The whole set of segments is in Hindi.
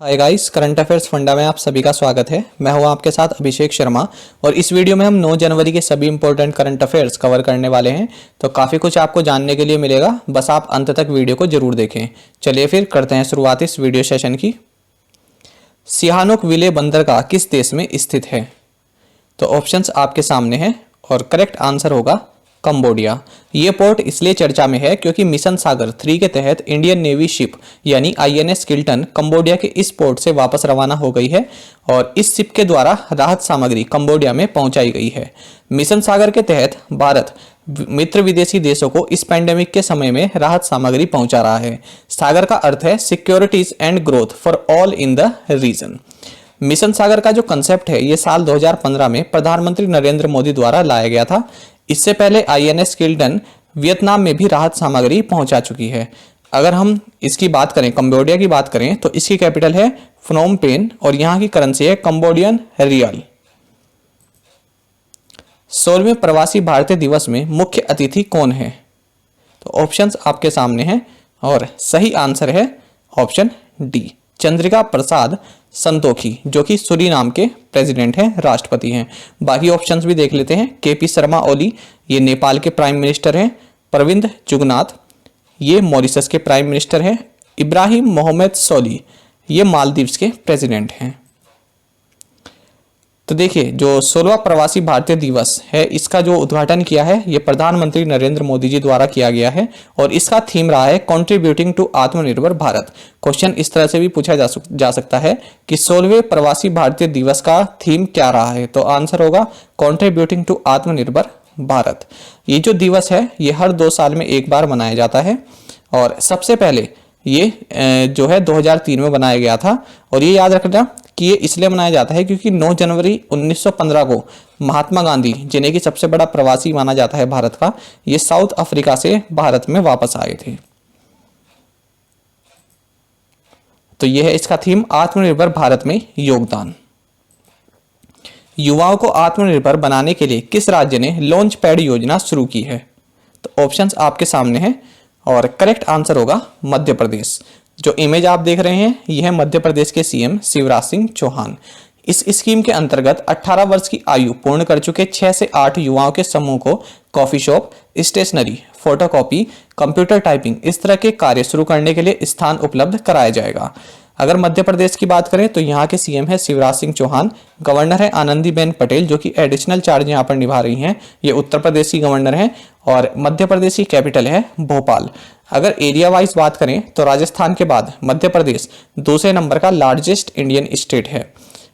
Hi guys, current affairs funda में आप सभी का स्वागत है। मैं हूं आपके साथ अभिषेक शर्मा और इस वीडियो में हम 9 जनवरी के सभी इंपॉर्टेंट करंट अफेयर्स कवर करने वाले हैं। तो काफ़ी कुछ आपको जानने के लिए मिलेगा, बस आप अंत तक वीडियो को जरूर देखें। चलिए फिर करते हैं शुरुआत इस वीडियो सेशन की। सिहानुक विले बंदरगाह किस देश में स्थित है? तो ऑप्शंस आपके सामने हैं और करेक्ट आंसर होगा कंबोडिया। ये पोर्ट इसलिए चर्चा में है क्योंकि मिशन सागर 3 के तहत इंडियन नेवी शिप यानी आईएनएस किल्टन कंबोडिया के इस पोर्ट से वापस रवाना हो गई है और इस शिप के द्वारा राहत सामग्री कंबोडिया में पहुंचाई गई है। मिशन सागर के तहत भारत मित्र विदेशी देशों को इस पैंडेमिक के समय में राहत सामग्री पहुंचा रहा है। सागर का अर्थ है securities and growth for all in the region. Mission Sagar का जो कंसेप्ट है ये साल 2015 में प्रधानमंत्री नरेंद्र मोदी द्वारा लाया गया था। इससे पहले आईएनएस किल्टन वियतनाम में भी राहत सामग्री पहुंचा चुकी है। अगर हम इसकी बात करें, कंबोडिया की बात करें, तो इसकी कैपिटल है फ्नोम पेन और यहाँ की करेंसी है कंबोडियन रियल। 16वें प्रवासी भारतीय दिवस में मुख्य अतिथि कौन है? तो ऑप्शंस आपके सामने हैं और सही आंसर है ऑप्शन डी, चंद्रिका प्रसाद संतोखी, जो कि सूरीनाम के प्रेसिडेंट हैं, राष्ट्रपति हैं। बाकी ऑप्शंस भी देख लेते हैं। केपी शर्मा ओली, ये नेपाल के प्राइम मिनिस्टर हैं। प्रविंद जुगनाथ, ये मॉरिशस के प्राइम मिनिस्टर हैं। इब्राहिम मोहम्मद सोली, ये मालदीव्स के प्रेसिडेंट हैं। तो देखिए, जो 16वां प्रवासी भारतीय दिवस है इसका जो उद्घाटन किया है ये प्रधानमंत्री नरेंद्र मोदी जी द्वारा किया गया है और इसका थीम रहा है कंट्रीब्यूटिंग टू आत्मनिर्भर भारत। क्वेश्चन इस तरह से भी पूछा जा सकता है कि 16वें प्रवासी भारतीय दिवस का थीम क्या रहा है? तो आंसर होगा कंट्रीब्यूटिंग टू आत्मनिर्भर भारत। ये जो दिवस है ये हर 2 साल में एक बार मनाया जाता है और सबसे पहले ये जो है 2003 में बनाया गया था। और ये याद रखना कि ये इसलिए मनाया जाता है क्योंकि 9 जनवरी 1915 को महात्मा गांधी, जिन्हें की सबसे बड़ा प्रवासी माना जाता है भारत का, ये साउथ अफ्रीका से भारत में वापस आए थे। तो ये है इसका थीम, आत्मनिर्भर भारत में योगदान। युवाओं को आत्मनिर्भर बनाने के लिए किस राज्य ने लॉन्च पैड योजना शुरू की है? तो ऑप्शंस आपके सामने हैं और करेक्ट आंसर होगा मध्य प्रदेश। जो इमेज आप देख रहे हैं यह है मध्य प्रदेश के सीएम शिवराज सिंह चौहान। इस स्कीम के अंतर्गत 18 वर्ष की आयु पूर्ण कर चुके 6 से 8 युवाओं के समूह को coffee shop, stationery, photocopy, computer typing इस तरह के कार्य शुरू करने के लिए स्थान उपलब्ध कराया जाएगा। अगर मध्य प्रदेश की बात करें तो यहाँ के सीएम है शिवराज सिंह चौहान, गवर्नर है आनंदीबेन पटेल, जो कि एडिशनल चार्ज यहाँ पर निभा रही हैं। ये उत्तर प्रदेश की गवर्नर हैं और मध्य प्रदेश की कैपिटल है भोपाल। अगर एरिया वाइज बात करें तो राजस्थान के बाद मध्य प्रदेश दूसरे नंबर का लार्जेस्ट इंडियन स्टेट है।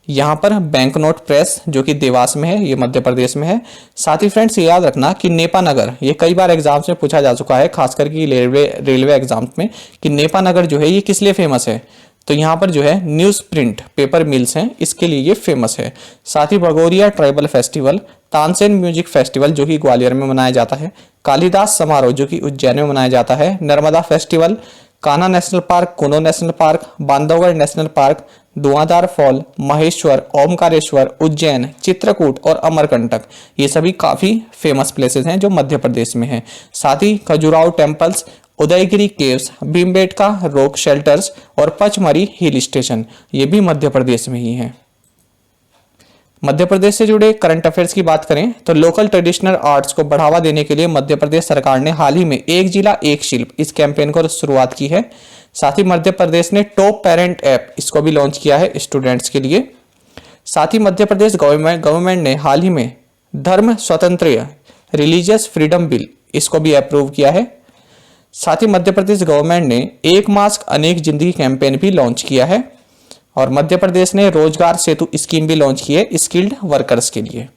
यहाँ पर बैंक नोट प्रेस जो कि देवास में है, ये मध्य प्रदेश में है। साथ ही फ्रेंड्स ये याद रखना कि नेपानगर, ये कई बार एग्जाम्स में पूछा जा चुका है, खासकर कि रेलवे एग्जाम्स में, कि नेपानगर जो है ये किस लिए फेमस है? तो यहाँ पर जो है न्यूज प्रिंट पेपर मिल्स हैं, इसके लिए ये फेमस है। साथ ही Bhagoria tribal festival, Tansen music festival जो कि ग्वालियर में मनाया जाता है, कालिदास समारोह जो कि उज्जैन में मनाया जाता है, Narmada festival, Kanha national park, Kuno national park, Bandhavgarh national park, Dhuandhar fall, Maheshwar, Omkareshwar, Ujjain, Chitrakoot और अमरकंटक, ये सभी काफी फेमस प्लेसेस हैं जो मध्य प्रदेश में हैं। साथ ही Khajuraho temples, Udayagiri caves, Bhimbetka rock shelters और पचमरी हिल स्टेशन, ये भी मध्य प्रदेश में ही हैं। मध्य प्रदेश से जुड़े करंट अफेयर्स की बात करें तो लोकल ट्रेडिशनल आर्ट्स को बढ़ावा देने के लिए मध्य प्रदेश सरकार ने हाल ही में एक जिला एक शिल्प इस कैंपेन को शुरुआत की है। साथ ही मध्य प्रदेश ने टॉप पेरेंट ऐप इसको भी लॉन्च किया है स्टूडेंट्स के लिए। साथ ही मध्य प्रदेश गवर्नमेंट ने हाल ही में धर्म स्वतंत्र रिलीजियस फ्रीडम बिल इसको भी अप्रूव किया है। साथ ही मध्य प्रदेश गवर्नमेंट ने एक मास्क अनेक जिंदगी कैंपेन भी लॉन्च किया है और मध्य प्रदेश ने रोजगार सेतु स्कीम भी लॉन्च की है स्किल्ड वर्कर्स के लिए।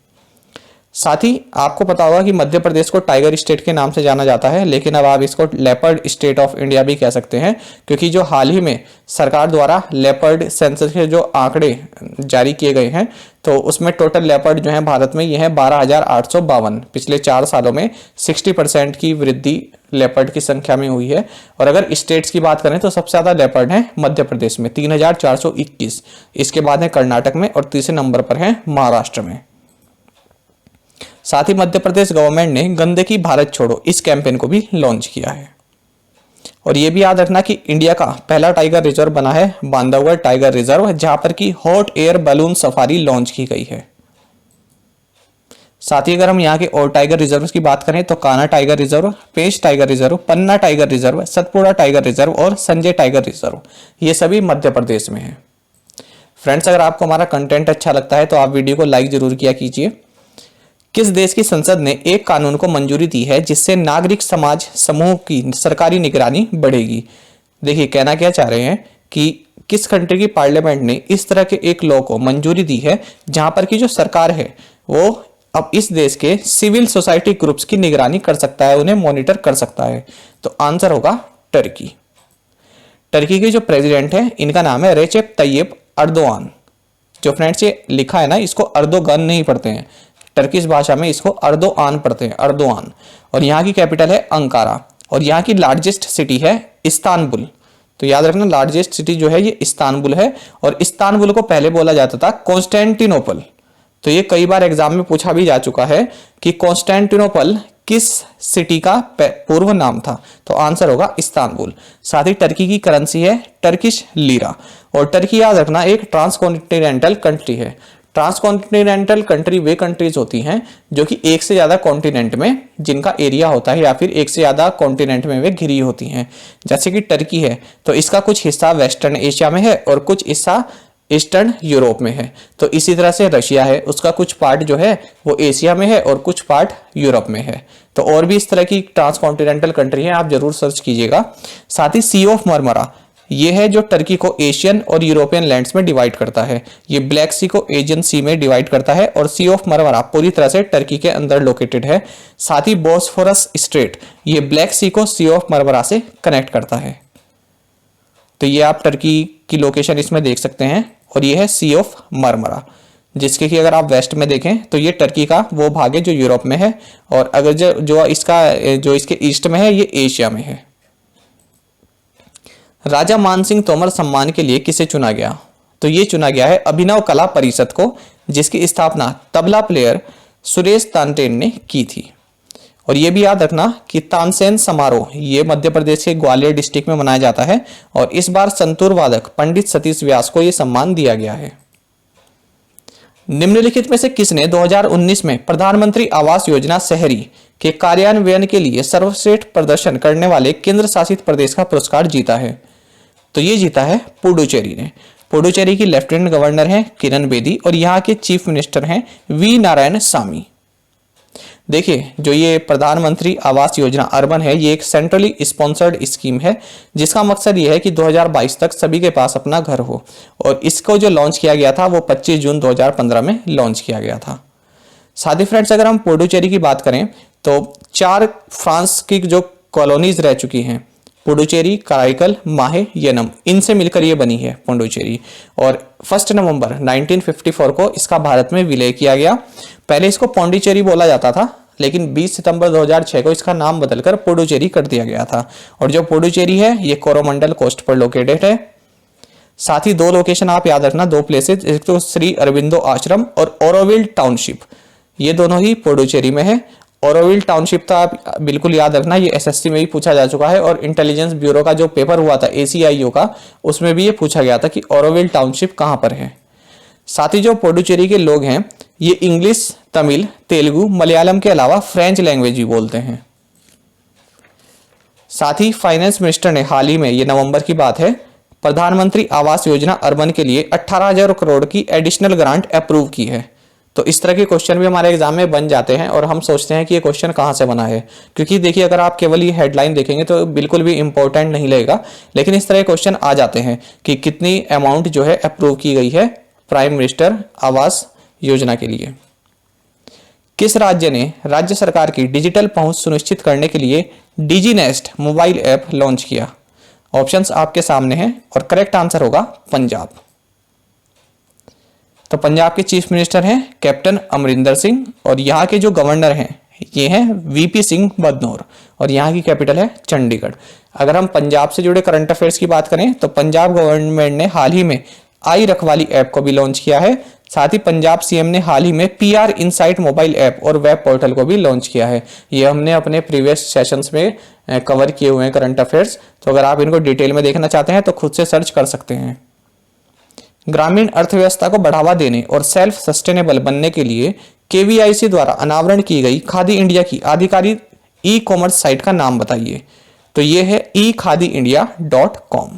साथ ही आपको पता होगा कि मध्य प्रदेश को टाइगर स्टेट के नाम से जाना जाता है, लेकिन अब आप इसको लेपर्ड स्टेट ऑफ इंडिया भी कह सकते हैं, क्योंकि जो हाल ही में सरकार द्वारा लेपर्ड सेंसस के जो आंकड़े जारी किए गए हैं तो उसमें टोटल लेपर्ड जो है भारत में ये है 12,852। पिछले 4 सालों में 60% की वृद्धि लेपर्ड की संख्या में हुई है। और अगर स्टेट्स की बात करें तो सबसे ज्यादा लेपर्ड है मध्य प्रदेश में 3,421, इसके बाद है कर्नाटक में और तीसरे नंबर पर है महाराष्ट्र में। साथ ही मध्य प्रदेश गवर्नमेंट ने गंदगी भारत छोड़ो इस कैंपेन को भी लॉन्च किया है। और ये भी याद रखना कि इंडिया का पहला टाइगर रिजर्व बना है बांधवगढ़ टाइगर रिजर्व, जहां पर की hot air balloon safari launch की गई है। साथ ही अगर हम यहाँ के और टाइगर रिजर्व की बात करें तो Kanha tiger reserve, Pench tiger reserve, Panna tiger reserve, Satpura tiger reserve और संजय टाइगर रिजर्व, ये सभी मध्य प्रदेश में है। फ्रेंड्स, अगर आपको हमारा कंटेंट अच्छा लगता है तो आप वीडियो को लाइक जरूर किया कीजिए। किस देश की संसद ने एक कानून को मंजूरी दी है जिससे नागरिक समाज समूह की सरकारी निगरानी बढ़ेगी? देखिए, कहना क्या चाह रहे हैं कि किस कंट्री की पार्लियामेंट ने इस तरह के एक लॉ को मंजूरी दी है जहां पर की जो सरकार है वो अब इस देश के सिविल सोसाइटी ग्रुप्स की निगरानी कर सकता है, उन्हें मॉनिटर कर सकता है। तो आंसर होगा टर्की। टर्की के जो प्रेसिडेंट है इनका नाम है रेचेप तैयब अर्दोआन। जो फ्रेंड्स ये लिखा है ना, इसको अर्दोगन नहीं पढ़ते हैं, टर्किश भाषा में इसको अर्दोआन पढ़ते हैं, अर्दोआन। और यहाँ की कैपिटल है अंकारा और यहाँ की लार्जेस्ट सिटी है इस्तांबुल। तो याद रखना, लार्जेस्ट सिटी जो है ये इस्तांबुल है और इस्तांबुल को पहले बोला जाता था कॉन्स्टेंटिनोपल। तो ये कई बार एग्जाम में पूछा भी जा चुका है कि कॉन्स्टेंटिनोपल किस सिटी का पूर्व नाम था। तो आंसर होगा इस्तांबुल। साथ ही टर्की की करेंसी है टर्किश लीरा। और टर्की याद रखना एक ट्रांसकॉन्टिनेंटल कंट्री है। ट्रांसकॉन्टिनेंटल कंट्री वे कंट्रीज होती हैं जो कि एक से ज्यादा कॉन्टिनेंट में जिनका एरिया होता है या फिर एक से ज्यादा कॉन्टिनेंट में वे घिरी होती हैं। जैसे कि टर्की है तो इसका कुछ हिस्सा वेस्टर्न एशिया में है और कुछ हिस्सा ईस्टर्न यूरोप में है। तो इसी तरह से रशिया है, उसका कुछ पार्ट जो है वो एशिया में है और कुछ पार्ट यूरोप में है। तो और भी इस तरह की ट्रांसकॉन्टिनेंटल कंट्री है, आप जरूर सर्च कीजिएगा। साथ ही सी ऑफ मरमरा ये है जो टर्की को एशियन और यूरोपियन लैंड्स में डिवाइड करता है। ये ब्लैक सी को एजियन सी में डिवाइड करता है और सी ऑफ मरमरा पूरी तरह से टर्की के अंदर लोकेटेड है। साथ ही बोस्फोरस स्ट्रेट ये ब्लैक सी को सी ऑफ मरमरा से कनेक्ट करता है। तो ये आप टर्की की लोकेशन इसमें देख सकते हैं और ये है सी ऑफ मरमरा, जिसके कि अगर आप वेस्ट में देखें तो ये टर्की का वो भाग है जो यूरोप में है और अगर जो इसके ईस्ट में है ये एशिया में है। राजा मानसिंह तोमर सम्मान के लिए किसे चुना गया? तो ये चुना गया है अभिनव कला परिषद को, जिसकी स्थापना तबला प्लेयर सुरेश तानसेन ने की थी। और ये भी याद रखना कि तानसेन समारोह ये मध्य प्रदेश के ग्वालियर डिस्ट्रिक्ट में मनाया जाता है और इस बार संतूर वादक पंडित सतीश व्यास को यह सम्मान दिया गया है। निम्नलिखित में से किसने 2019 में प्रधानमंत्री आवास योजना शहरी के कार्यान्वयन के लिए सर्वश्रेष्ठ प्रदर्शन करने वाले केंद्र शासित प्रदेश का पुरस्कार जीता है? तो ये जीता है पुडुचेरी ने। पुडुचेरी की लेफ्टिनेंट गवर्नर हैं किरण बेदी और यहाँ के चीफ मिनिस्टर हैं वी नारायण सामी। देखिए, जो ये प्रधानमंत्री आवास योजना अर्बन है ये एक सेंट्रली स्पॉन्सर्ड स्कीम है जिसका मकसद ये है कि 2022 तक सभी के पास अपना घर हो। और इसको जो लॉन्च किया गया था वो 25 जून 2015 में लॉन्च किया गया था। साथ ही फ्रेंड्स, अगर हम पुडुचेरी की बात करें तो 4 फ्रांस की जो कॉलोनीज रह चुकी हैं, पुडुचेरी, कराईकल, माहे, यनम, इनसे मिलकर ये बनी है पुडुचेरी। और 1 नवंबर 1954 को इसका भारत में विलय किया गया। पहले इसको पौंडीचेरी बोला जाता था लेकिन 20 सितंबर 2006 को इसका नाम बदलकर पुडुचेरी कर दिया गया था। और जो पुडुचेरी है ये कोरोमंडल कोस्ट पर लोकेटेड है। साथ ही 2 लोकेशन आप याद रखना, 2 प्लेसेस, एक तो श्री अरविंदो आश्रम और ओरोविल टाउनशिप, ये दोनों ही पुडुचेरी में है। ओरोविल टाउनशिप तो आप बिल्कुल याद रखना, ये एसएससी में भी पूछा जा चुका है और इंटेलिजेंस ब्यूरो का जो पेपर हुआ था ACIO का उसमें भी ये पूछा गया था कि ओरोविल टाउनशिप कहां पर है। साथ ही जो पुडुचेरी के लोग हैं ये इंग्लिश, तमिल, तेलुगु, मलयालम के अलावा फ्रेंच लैंग्वेज भी बोलते हैं। साथ ही फाइनेंस मिनिस्टर ने हाल ही में, ये नवंबर की बात है, प्रधानमंत्री आवास योजना अर्बन के लिए 18,000 करोड़ की एडिशनल ग्रांट अप्रूव की है। तो इस तरह के क्वेश्चन भी हमारे एग्जाम में बन जाते हैं और हम सोचते हैं कि ये क्वेश्चन कहाँ से बना है, क्योंकि देखिए अगर आप केवल ये हेडलाइन देखेंगे तो बिल्कुल भी इंपॉर्टेंट नहीं लगेगा, लेकिन इस तरह के क्वेश्चन आ जाते हैं कि कितनी अमाउंट जो है अप्रूव की गई है प्राइम मिनिस्टर आवास योजना के लिए। किस राज्य ने राज्य सरकार की डिजिटल पहुंच सुनिश्चित करने के लिए डिजीनेस्ट मोबाइल ऐप लॉन्च किया? ऑप्शंस आपके सामने हैं और करेक्ट आंसर होगा पंजाब। तो पंजाब के चीफ मिनिस्टर हैं कैप्टन अमरिंदर सिंह और यहाँ के जो गवर्नर हैं ये हैं VP सिंह बदनौर और यहाँ की कैपिटल है चंडीगढ़। अगर हम पंजाब से जुड़े करंट अफेयर्स की बात करें तो पंजाब गवर्नमेंट ने हाल ही में आई रखवाली ऐप को भी लॉन्च किया है। साथ ही पंजाब सीएम ने हाल ही में PR इनसाइट मोबाइल ऐप और वेब पोर्टल को भी लॉन्च किया है। ये हमने अपने प्रीवियस सेशंस में कवर किए हुए हैं करंट अफेयर्स, तो अगर आप इनको डिटेल में देखना चाहते हैं तो खुद से सर्च कर सकते हैं। ग्रामीण अर्थव्यवस्था को बढ़ावा देने और सेल्फ सस्टेनेबल बनने के लिए KVIC द्वारा अनावरण की गई खादी इंडिया की आधिकारिक ई-कॉमर्स साइट का नाम बताइए। तो ये है ekhadiindia.com।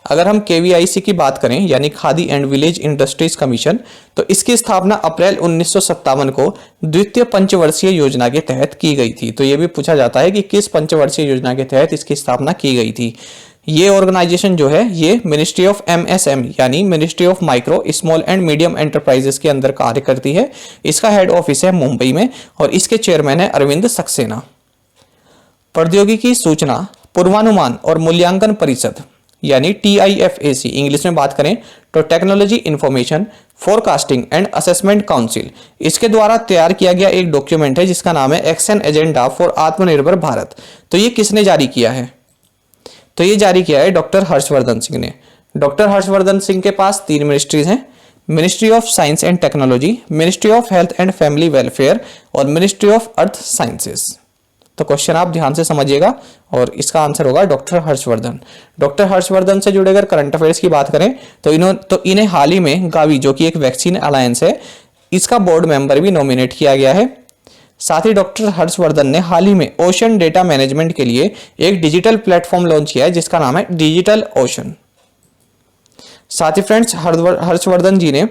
अगर हम KVIC की बात करें यानी khadi and village industries commission, तो इसकी स्थापना अप्रैल 1957 को द्वितीय पंचवर्षीय योजना के तहत की गई थी। तो ये भी पूछा जाता है कि किस पंचवर्षीय योजना के तहत इसकी स्थापना की गई थी। ये ऑर्गेनाइजेशन जो है ये मिनिस्ट्री ऑफ MSME यानी ministry of micro small and medium enterprises के अंदर कार्य करती है। इसका हेड ऑफिस है मुंबई में और इसके चेयरमैन है अरविंद सक्सेना। प्रौद्योगिकी सूचना पूर्वानुमान और मूल्यांकन परिषद यानी TIFAC इंग्लिश में बात करें तो technology information forecasting and assessment council, इसके द्वारा तैयार किया गया एक डॉक्यूमेंट है जिसका नाम है एक्शन एजेंडा फॉर आत्मनिर्भर भारत। तो ये किसने जारी किया है? तो ये जारी किया है डॉक्टर हर्षवर्धन सिंह ने। डॉक्टर हर्षवर्धन सिंह के पास 3 मिनिस्ट्रीज हैं, ministry of science and technology, ministry of health and family welfare और मिनिस्ट्री ऑफ अर्थ साइंसेस। तो क्वेश्चन आप ध्यान से समझिएगा और इसका आंसर होगा डॉक्टर हर्षवर्धन। डॉक्टर हर्षवर्धन से जुड़े अगर करंट अफेयर्स की बात करें तो इन्हें हाल ही में गावी जो कि एक वैक्सीन अलायंस है, इसका बोर्ड मेंबर भी नॉमिनेट किया गया है। साथ ही डॉक्टर हर्षवर्धन ने हाल ही में ओशन डेटा मैनेजमेंट के लिए एक डिजिटल प्लेटफॉर्म लॉन्च किया है जिसका नाम है डिजिटल ओशन। साथ ही फ्रेंड्स हर्षवर्धन जी ने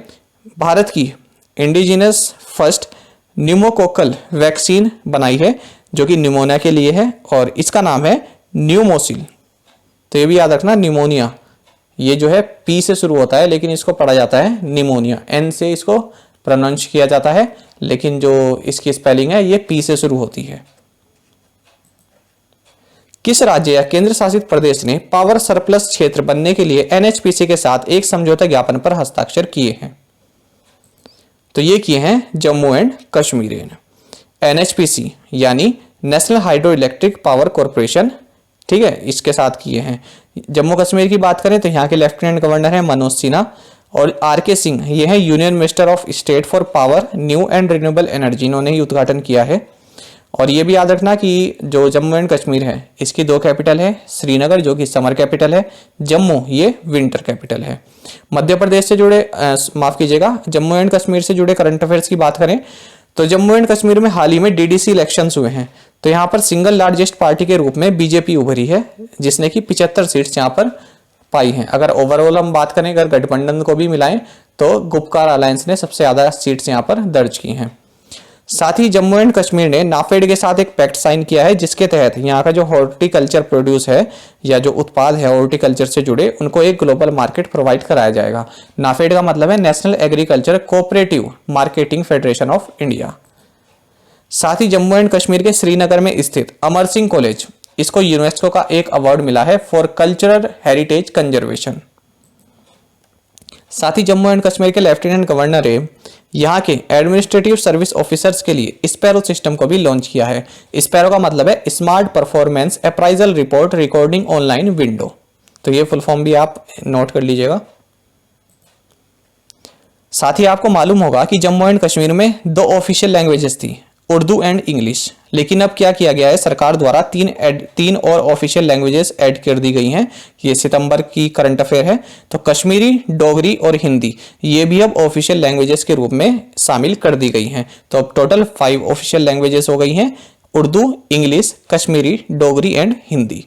भारत की इंडिजिनस फर्स्ट न्यूमोकोकल वैक्सीन बनाई है जो कि निमोनिया के लिए है और इसका नाम है न्यूमोसिल। तो ये भी याद रखना, निमोनिया ये जो है P से शुरू होता है लेकिन इसको पढ़ा जाता है निमोनिया, N से इसको प्रोनाउंस किया जाता है लेकिन जो इसकी स्पेलिंग है ये P से शुरू होती है। किस राज्य या केंद्र शासित प्रदेश ने पावर सरप्लस क्षेत्र बनने के लिए NHPC के साथ एक समझौता ज्ञापन पर हस्ताक्षर किए हैं? तो ये किए हैं जम्मू एंड कश्मीर। NHPC यानी national hydro electric power corporation, ठीक है, इसके साथ किए हैं। जम्मू कश्मीर की बात करें तो यहाँ के लेफ्टिनेंट गवर्नर है मनोज सिन्हा और RK सिंह ये है union minister of state for power new and renewable energy, इन्होंने ही उद्घाटन किया है। और ये भी याद रखना कि जो जम्मू एंड कश्मीर है इसकी 2 कैपिटल है, श्रीनगर जो कि समर कैपिटल है, जम्मू ये विंटर कैपिटल है। मध्य प्रदेश से जुड़े माफ कीजिएगा जम्मू एंड कश्मीर से जुड़े करंट अफेयर्स की बात करें तो जम्मू एंड कश्मीर में हाल ही में DDC इलेक्शंस हुए हैं। तो यहाँ पर सिंगल लार्जेस्ट पार्टी के रूप में BJP उभरी है जिसने कि 75 सीट्स यहाँ पर पाई हैं। अगर ओवरऑल हम बात करें अगर गठबंधन को भी मिलाएं तो गुपकार अलायंस ने सबसे ज्यादा सीट्स यहाँ पर दर्ज की हैं। साथ ही जम्मू एंड कश्मीर ने नाफेड के साथ एक पैक्ट साइन किया है जिसके तहत यहाँ का जो हॉर्टिकल्चर प्रोड्यूस है या जो उत्पाद है हॉर्टिकल्चर से जुड़े उनको एक ग्लोबल मार्केट प्रोवाइड कराया जाएगा। नाफेड का मतलब है national agriculture cooperative marketing federation of India. साथ ही जम्मू एंड कश्मीर के श्रीनगर में स्थित अमर सिंह कॉलेज, इसको यूनेस्को का एक अवार्ड मिला है फॉर कल्चरल हेरिटेज कंजर्वेशन। साथ ही जम्मू एंड कश्मीर के लेफ्टिनेंट गवर्नर है यहाँ के एडमिनिस्ट्रेटिव सर्विस ऑफिसर्स के लिए स्पैरो सिस्टम को भी लॉन्च किया है। स्पैरो का मतलब है smart performance appraisal report recording online window. तो ये फुल फॉर्म भी आप नोट कर लीजिएगा। साथ ही आपको मालूम होगा कि जम्मू एंड कश्मीर में 2 ऑफिशियल लैंग्वेजेस थी, उर्दू एंड इंग्लिश, लेकिन अब क्या किया गया है सरकार द्वारा 3 और ऑफिशियल लैंग्वेजेस ऐड कर दी गई हैं। ये सितंबर की करंट अफेयर है। तो कश्मीरी, डोगरी और हिंदी ये भी अब ऑफिशियल लैंग्वेजेस के रूप में शामिल कर दी गई हैं। तो अब टोटल 5 ऑफिशियल लैंग्वेजेस हो गई हैं, उर्दू, इंग्लिश, कश्मीरी, डोगरी एंड हिंदी।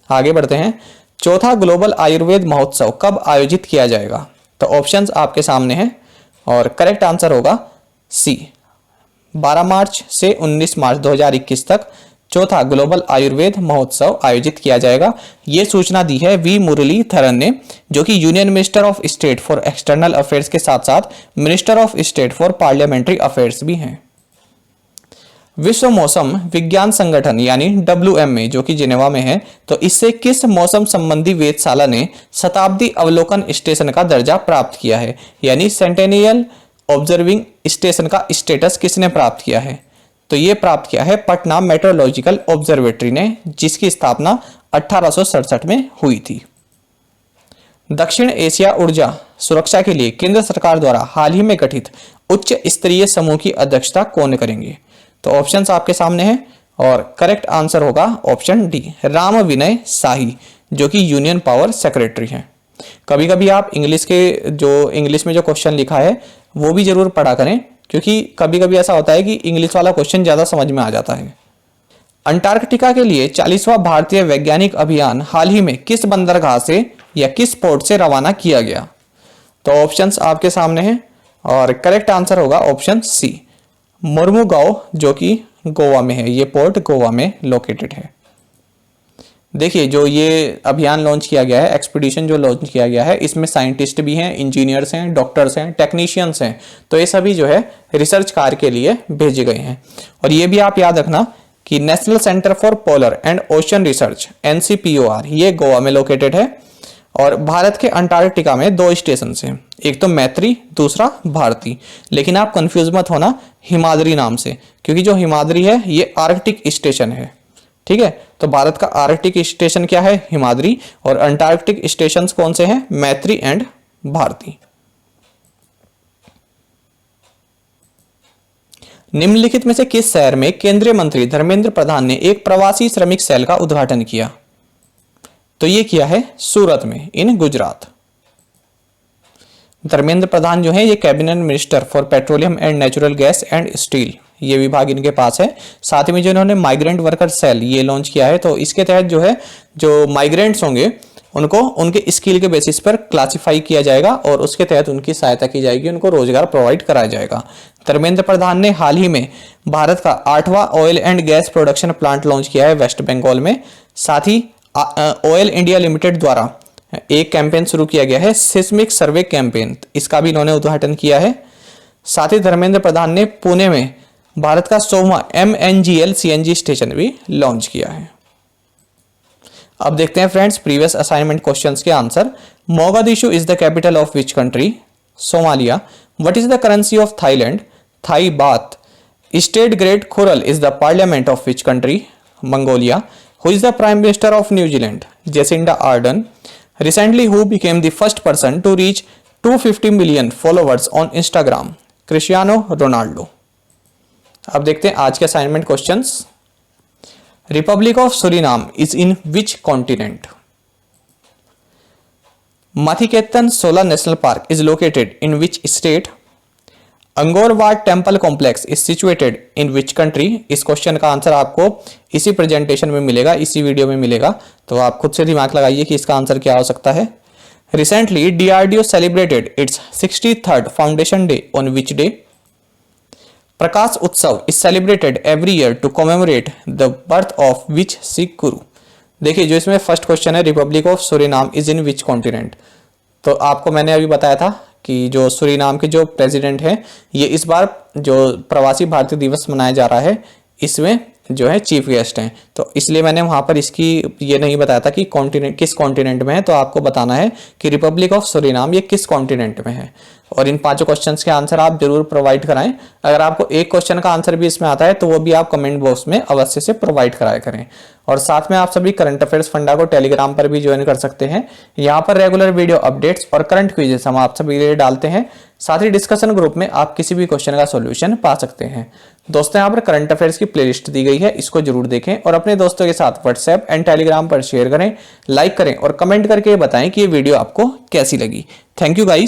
आगे बढ़ते हैं। चौथा ग्लोबल आयुर्वेद महोत्सव कब आयोजित किया जाएगा? तो ऑप्शंस आपके सामने हैं और करेक्ट आंसर होगा C, 12 मार्च से 19 मार्च 2021 तक चौथा ग्लोबल आयुर्वेद महोत्सव आयोजित किया जाएगा। ये सूचना दी है V मुरलीधरन ने, जो कि union minister of state for external affairs के साथ साथ minister of state for parliamentary affairs भी हैं। विश्व मौसम विज्ञान संगठन यानी WMA जो कि जिनेवा में है, तो इससे किस मौसम संबंधी वेधशाला ने शताब्दी अवलोकन स्टेशन का दर्जा प्राप्त किया है? यानी सेंटेनियल ऑब्जर्विंग स्टेशन का स्टेटस किसने प्राप्त किया है? तो ये प्राप्त किया है पटना मेट्रोलॉजिकल ऑब्जर्वेटरी ने, जिसकी स्थापना 1867 में हुई थी। दक्षिण एशिया ऊर्जा सुरक्षा के लिए केंद्र सरकार द्वारा हाल ही में गठित उच्च स्तरीय समूह की अध्यक्षता कौन करेंगे? तो ऑप्शंस आपके सामने हैं और करेक्ट आंसर होगा ऑप्शन डी, राम विनय शाही, जो कि यूनियन पावर सेक्रेटरी हैं। कभी कभी आप इंग्लिश में जो क्वेश्चन लिखा है वो भी जरूर पढ़ा करें, क्योंकि कभी कभी ऐसा होता है कि इंग्लिश वाला क्वेश्चन ज्यादा समझ में आ जाता है। अंटार्कटिका के लिए 40वां भारतीय वैज्ञानिक अभियान हाल ही में किस बंदरगाह से या किस पोर्ट से रवाना किया गया? तो ऑप्शंस आपके सामने हैं और करेक्ट आंसर होगा ऑप्शन सी, मुर्मुगांव, जो कि गोवा में है। ये पोर्ट गोवा में लोकेटेड है। देखिए, जो ये अभियान लॉन्च किया गया है, एक्सपीडिशन जो लॉन्च किया गया है, इसमें साइंटिस्ट भी हैं, इंजीनियर्स हैं, डॉक्टर्स हैं, टेक्नीशियंस हैं। तो ये सभी जो है रिसर्च कार्य के लिए भेजे गए हैं। और ये भी आप याद रखना कि national centre for polar and ocean research NCPOR ये गोवा में लोकेटेड है। और भारत के अंटार्कटिका में 2 स्टेशन हैं, एक तो मैत्री, दूसरा भारती। लेकिन आप कंफ्यूज मत होना हिमाद्री नाम से, क्योंकि जो हिमाद्री है ये आर्कटिक स्टेशन है। ठीक है, तो भारत का आर्कटिक स्टेशन क्या है? हिमाद्री। और अंटार्कटिक स्टेशन कौन से हैं? मैत्री एंड भारती। निम्नलिखित में से किस शहर में केंद्रीय मंत्री धर्मेंद्र प्रधान ने एक प्रवासी श्रमिक सेल का उद्घाटन किया? तो ये किया है सूरत में, इन गुजरात। धर्मेंद्र प्रधान जो है ये cabinet minister for petroleum and natural gas and steel, ये विभाग इनके पास है। साथ ही में जो इन्होंने माइग्रेंट वर्कर सेल ये लॉन्च किया है, तो इसके तहत जो है जो माइग्रेंट्स होंगे उनको उनके स्किल के बेसिस पर क्लासिफाई किया जाएगा और उसके तहत उनकी सहायता की जाएगी, उनको रोजगार प्रोवाइड कराया जाएगा। धर्मेंद्र प्रधान ने हाल ही में भारत का 8वां oil and gas production plant launch किया है वेस्ट बंगाल में। साथ ही ऑयल इंडिया लिमिटेड द्वारा एक कैंपेन शुरू किया गया है, सिस्मिक सर्वे कैंपेन, इसका भी इन्होंने उद्घाटन किया है। साथ ही धर्मेंद्र प्रधान ने पुणे में भारत का 100वां MNGL CNG स्टेशन भी लॉन्च किया है। अब देखते हैं फ्रेंड्स प्रीवियस असाइनमेंट क्वेश्चंस के answer. Mogadishu is the capital of which country? Somalia. What is the currency of Thailand? Thai baht. State great khural is the parliament of which country? Mongolia. Who is the prime minister of New Zealand? Jacinda Ardern. Recently, who became the first person to reach 250 million followers on Instagram? Cristiano Ronaldo. अब देखते हैं आज के assignment questions. Republic of Suriname is in which continent? Mathikettan Shola national park is located in which state? Angkor Wat temple complex is situated in which country? इस क्वेश्चन का आंसर आपको इसी प्रेजेंटेशन में मिलेगा, इसी वीडियो में मिलेगा, तो आप खुद से दिमाग लगाइए कि इसका आंसर क्या हो सकता है। Recently DRDO celebrated its 63rd foundation day on which day? Prakash Utsav is celebrated every year to commemorate the birth of which Sikh guru? देखिए, जो इसमें फर्स्ट क्वेश्चन है republic of Suriname is in which continent, तो आपको मैंने अभी बताया था कि जो सूरीनाम के जो प्रेसिडेंट हैं ये इस बार जो प्रवासी भारतीय दिवस मनाया जा रहा है इसमें जो है चीफ गेस्ट हैं, तो इसलिए मैंने वहां पर इसकी ये नहीं बताया था कि कॉन्टिनेंट किस कॉन्टिनेंट में है, तो आपको बताना है कि रिपब्लिक ऑफ सूरीनाम ये किस कॉन्टिनेंट में है। और इन 5 क्वेश्चंस के आंसर आप जरूर प्रोवाइड कराएं। अगर आपको एक क्वेश्चन का आंसर भी इसमें आता है तो वो भी आप कमेंट बॉक्स में अवश्य से प्रोवाइड कराया करें। और साथ में आप सभी करंट अफेयर्स फंडा को टेलीग्राम पर भी ज्वाइन कर सकते हैं। यहाँ पर रेगुलर वीडियो अपडेट्स और करंट क्विजेस हम आप सभी के लिए डालते हैं। साथ ही डिस्कशन ग्रुप में आप किसी भी क्वेश्चन का सॉल्यूशन पा सकते हैं। दोस्तों, यहाँ पर करंट अफेयर्स की प्लेलिस्ट दी गई है, इसको जरूर देखें और अपने दोस्तों के साथ व्हाट्सएप एंड टेलीग्राम पर शेयर करें, लाइक करें और कमेंट करके बताएं कि ये वीडियो आपको कैसी लगी। Thank you guys.